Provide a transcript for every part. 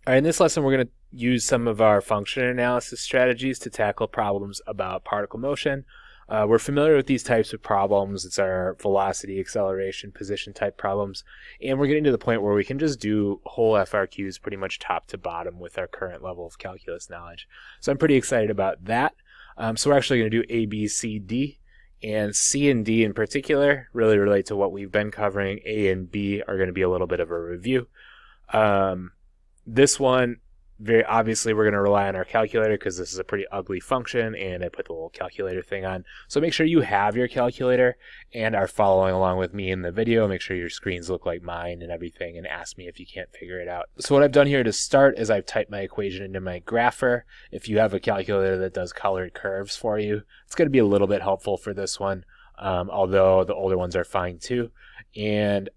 All right, in this lesson, we're going to use some of our function analysis strategies to tackle problems about particle motion. We're familiar with these types of problems. It's our velocity, acceleration, position type problems. And we're getting to the point where we can just do whole FRQs pretty much top to bottom with our current level of calculus knowledge. So I'm pretty excited about that. So we're actually going to do A, B, C, D. And C and D in particular really relate to what we've been covering. A and B are going to be a little bit of a review. This one, very obviously, we're going to rely on our calculator because this is a pretty ugly function, and I put the little calculator thing on. So make sure you have your calculator and are following along with me in the video. Make sure your screens look like mine and everything, and ask me if you can't figure it out. So what I've done here to start is I've typed my equation into my grapher. If you have a calculator that does colored curves for you, it's going to be a little bit helpful for this one, although the older ones are fine too. And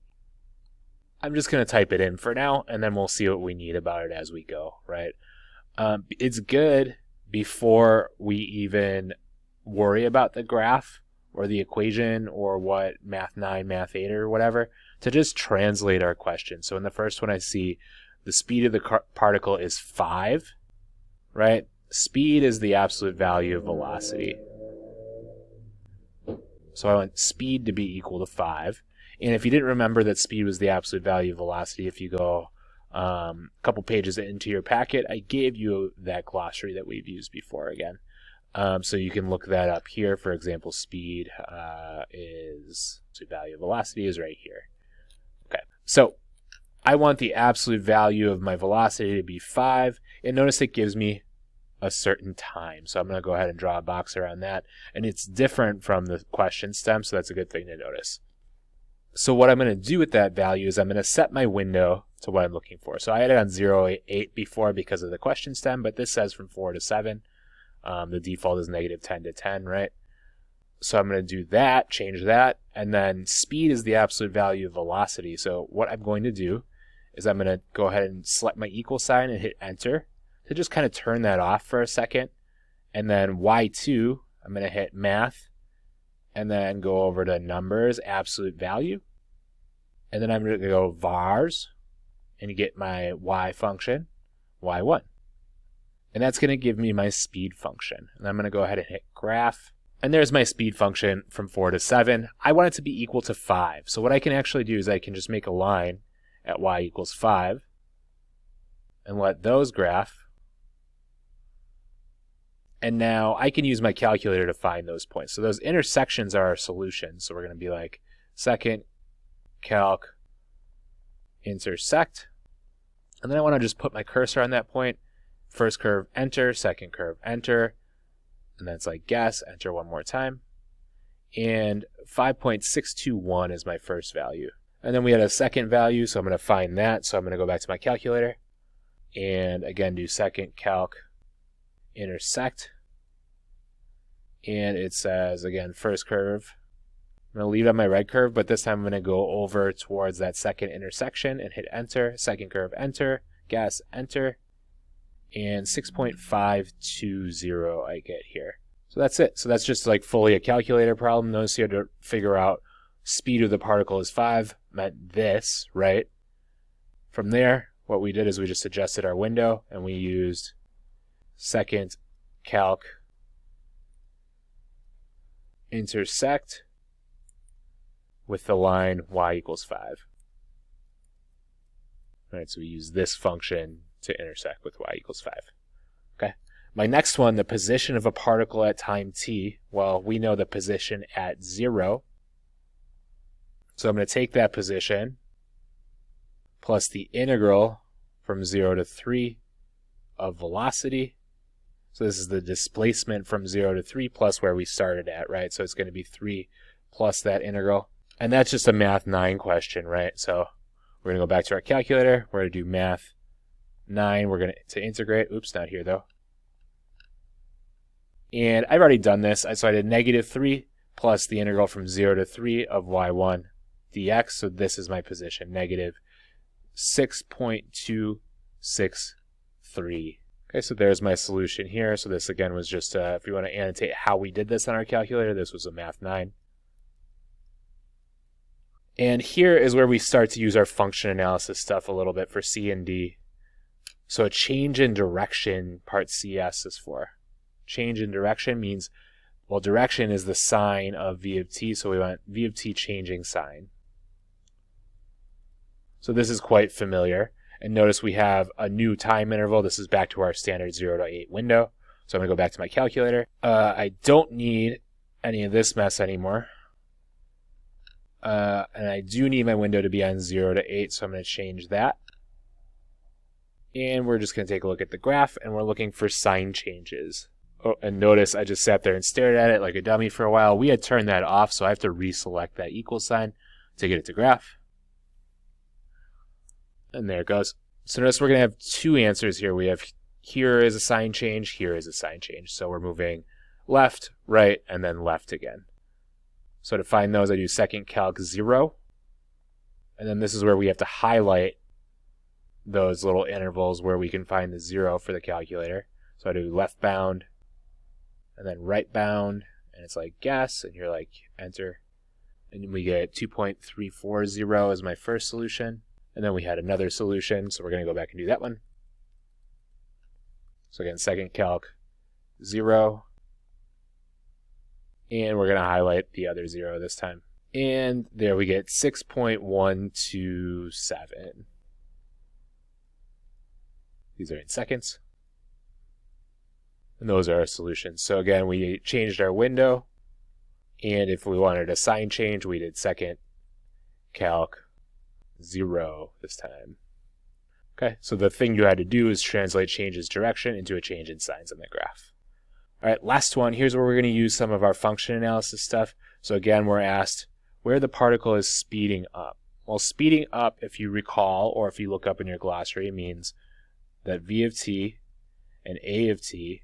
I'm just going to type it in for now, and then we'll see what we need about it as we go, right? It's good before we even worry about the graph or the equation or what Math 9, Math 8, or whatever, to just translate our question. So in the first one, I see the speed of the particle is 5, right? Speed is the absolute value of velocity. So I want speed to be equal to 5. And if you didn't remember that speed was the absolute value of velocity, if you go a couple pages into your packet, I gave you that glossary that we've used before again. So you can look that up here. For example, speed is the value of velocity is right here. Okay, so I want the absolute value of my velocity to be 5. And notice it gives me a certain time. So I'm going to go ahead and draw a box around that. And it's different from the question stem, so that's a good thing to notice. So what I'm going to do with that value is I'm going to set my window to what I'm looking for. So I had it on 0, 8 before because of the question stem, but this says from 4 to 7. The default is negative 10 to 10, right? So I'm going to do that, change that, and then speed is the absolute value of velocity. So what I'm going to do is I'm going to go ahead and select my equal sign and hit enter to just kind of turn that off for a second. And then Y2, I'm going to hit math, and then go over to numbers, absolute value. And then I'm going to go vars and get my y function, y1. And that's going to give me my speed function. And I'm going to go ahead and hit graph. And there's my speed function from 4 to 7. I want it to be equal to 5. So what I can actually do is I can just make a line at y equals 5 and let those graph. And now I can use my calculator to find those points. So those intersections are our solutions. So we're going to be like second calc intersect. And then I want to just put my cursor on that point. First curve, enter. Second curve, enter. And then it's like guess, enter one more time. And 5.621 is my first value. And then we had a second value, so I'm going to find that. So I'm going to go back to my calculator. And again, do second calc intersect. And it says, again, first curve. I'm going to leave it on my red curve, but this time I'm going to go over towards that second intersection and hit enter. Second curve, enter. Guess, enter. And 6.520 I get here. So that's it. So that's just like fully a calculator problem. Notice you had to figure out speed of the particle is 5, meant this, right? From there, what we did is we just adjusted our window and we used second calc intersect with the line y equals 5. All right, so we use this function to intersect with y equals 5. Okay. My next one, the position of a particle at time t. Well, we know the position at 0. So I'm going to take that position plus the integral from 0 to 3 of velocity. So this is the displacement from 0 to 3 plus where we started at, right? So it's going to be 3 plus that integral. And that's just a Math 9 question, right? So we're going to go back to our calculator. We're going to do Math 9. We're going to integrate. Oops, not here though. And I've already done this. So I did negative 3 plus the integral from 0 to 3 of y1 dx. So this is my position, negative 6.263. Okay, so there's my solution here. So this again was just, if you want to annotate how we did this on our calculator, this was a Math 9. And here is where we start to use our function analysis stuff a little bit for C and D. So a change in direction, part CS is for. Change in direction means, well, direction is the sign of v of t, so we want v of t changing sign. So this is quite familiar. And notice we have a new time interval. This is back to our standard 0 to 8 window. So I'm going to go back to my calculator. I don't need any of this mess anymore. And I do need my window to be on 0 to 8, so I'm going to change that. And we're just going to take a look at the graph, and we're looking for sign changes. Oh, and notice I just sat there and stared at it like a dummy for a while. We had turned that off, so I have to reselect that equal sign to get it to graph. And there it goes. So notice we're going to have two answers here. We have here is a sign change, here is a sign change. So we're moving left, right, and then left again. So to find those, I do second calc 0. And then this is where we have to highlight those little intervals where we can find the 0 for the calculator. So I do left bound, and then right bound, and it's like guess, and you're like enter. And we get 2.340 as my first solution. And then we had another solution, so we're going to go back and do that one. So again, second calc 0. And we're going to highlight the other 0 this time. And there we get 6.127. These are in seconds. And those are our solutions. So again, we changed our window. And if we wanted a sign change, we did second calc 0 this time. Okay, so the thing you had to do is translate change's direction into a change in signs on the graph. All right, last one. Here's where we're going to use some of our function analysis stuff. So again, we're asked where the particle is speeding up. Well, speeding up, if you recall, or if you look up in your glossary, means that v of t and a of t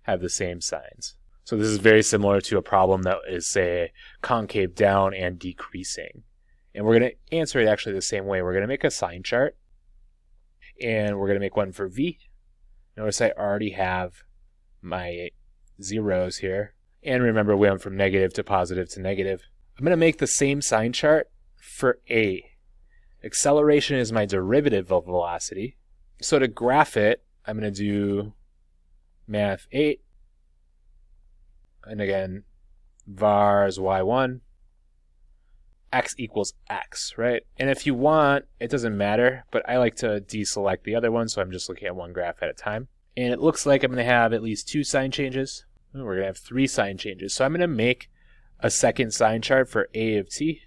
have the same signs. So this is very similar to a problem that is, say, concave down and decreasing. And we're going to answer it actually the same way. We're going to make a sign chart, and we're going to make one for v. Notice I already have my zeros here. And remember, we went from negative to positive to negative. I'm going to make the same sign chart for a. Acceleration is my derivative of velocity. So to graph it, I'm going to do math 8. And again, var is y1. X equals x, right? And if you want, it doesn't matter, but I like to deselect the other one, so I'm just looking at one graph at a time. And it looks like I'm going to have at least 2 sign changes. We're going to have 3 sign changes. So I'm going to make a second sign chart for a of t.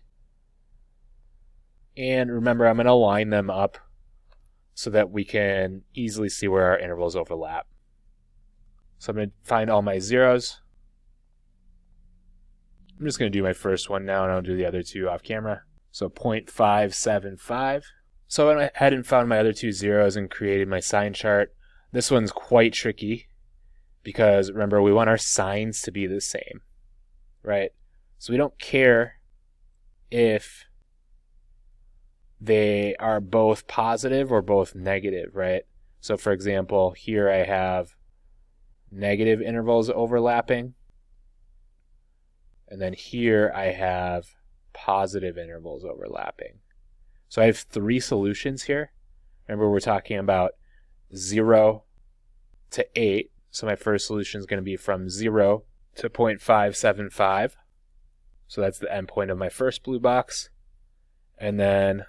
And remember, I'm going to line them up so that we can easily see where our intervals overlap. So I'm going to find all my zeros. I'm just going to do my first one now, and I'll do the other 2 off camera. So 0.575. So I went ahead and found my other 2 zeros and created my sign chart. This one's quite tricky because, remember, we want our signs to be the same, right? So we don't care if they are both positive or both negative, right? So for example, here I have negative intervals overlapping. And then here I have positive intervals overlapping. So I have 3 solutions here. Remember, we're talking about 0 to 8. So my first solution is going to be from 0 to 0.575. So that's the endpoint of my first blue box. And then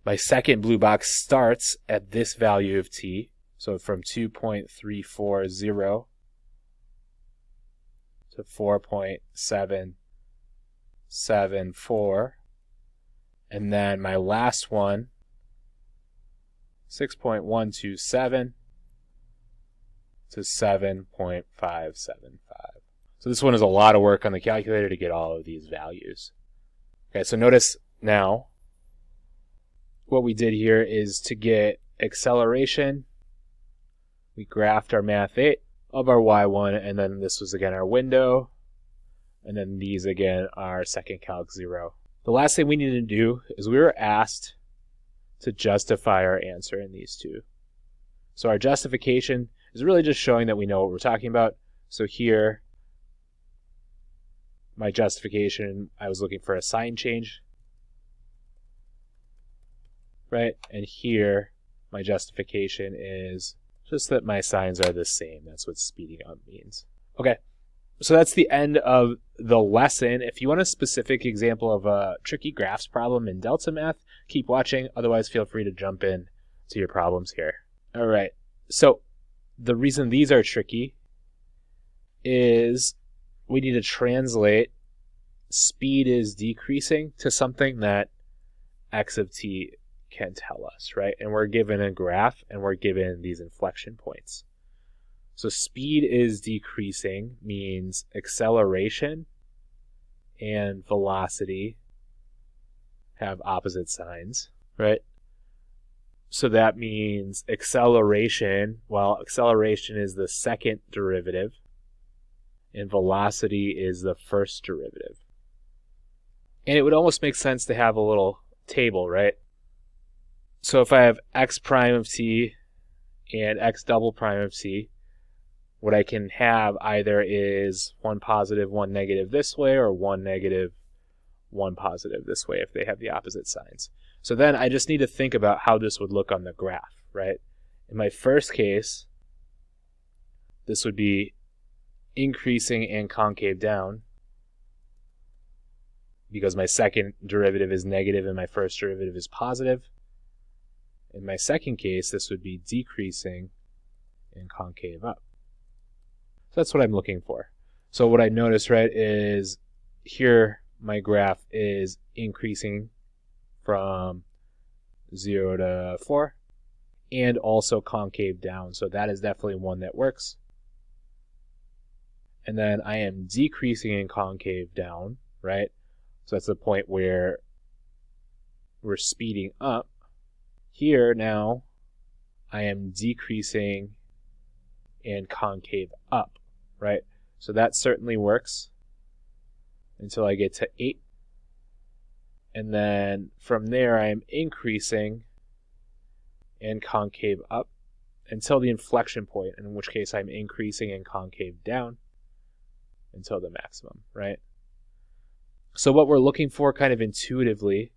my second blue box starts at this value of t. So from 2.340 to 4.774. And then my last one, 6.127 to 7.575. So this one is a lot of work on the calculator to get all of these values. Okay, so notice now what we did here is to get acceleration, we graphed our math 8 of our y1, and then this was again our window, and then these again are second calc 0. The last thing we need to do is we were asked to justify our answer in these 2. So our justification is really just showing that we know what we're talking about. So here, my justification, I was looking for a sign change. right? And here, my justification is just that my signs are the same. That's what speeding up means. Okay, so that's the end of the lesson. If you want a specific example of a tricky graphs problem in Delta Math, keep watching. Otherwise, feel free to jump in to your problems here. All right, so the reason these are tricky is we need to translate speed is decreasing to something that x of t can tell us, right? And we're given a graph and we're given these inflection points. So speed is decreasing means acceleration and velocity have opposite signs, right? So that means acceleration, well, acceleration is the second derivative and velocity is the first derivative. And it would almost make sense to have a little table, right? So if I have x prime of t and x double prime of t, what I can have either is 1 positive, 1 negative this way, or 1 negative, 1 positive this way if they have the opposite signs. So then I just need to think about how this would look on the graph, right? In my first case, this would be increasing and concave down because my second derivative is negative and my first derivative is positive. In my second case, this would be decreasing and concave up. So that's what I'm looking for. So what I notice, right, is here my graph is increasing from 0 to 4 and also concave down. So that is definitely one that works. And then I am decreasing and concave down, right? So that's the point where we're speeding up. Here now, I am decreasing and concave up, right? So that certainly works until I get to 8. And then from there, I am increasing and concave up until the inflection point, in which case I'm increasing and concave down until the maximum, right? So what we're looking for kind of intuitively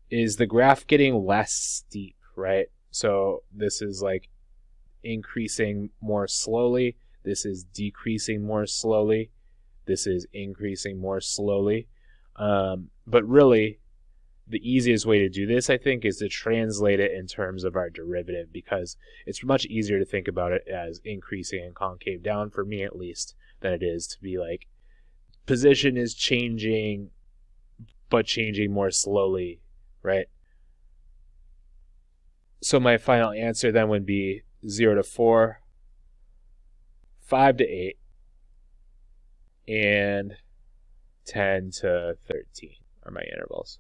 is the graph getting less steep, right? So this is like increasing more slowly. This is decreasing more slowly. This is increasing more slowly. But really, the easiest way to do this, I think, is to translate it in terms of our derivative, because it's much easier to think about it as increasing and concave down, for me at least, than it is to be like position is changing, but changing more slowly, right? So my final answer then would be 0 to 4, 5 to 8, and 10 to 13 are my intervals.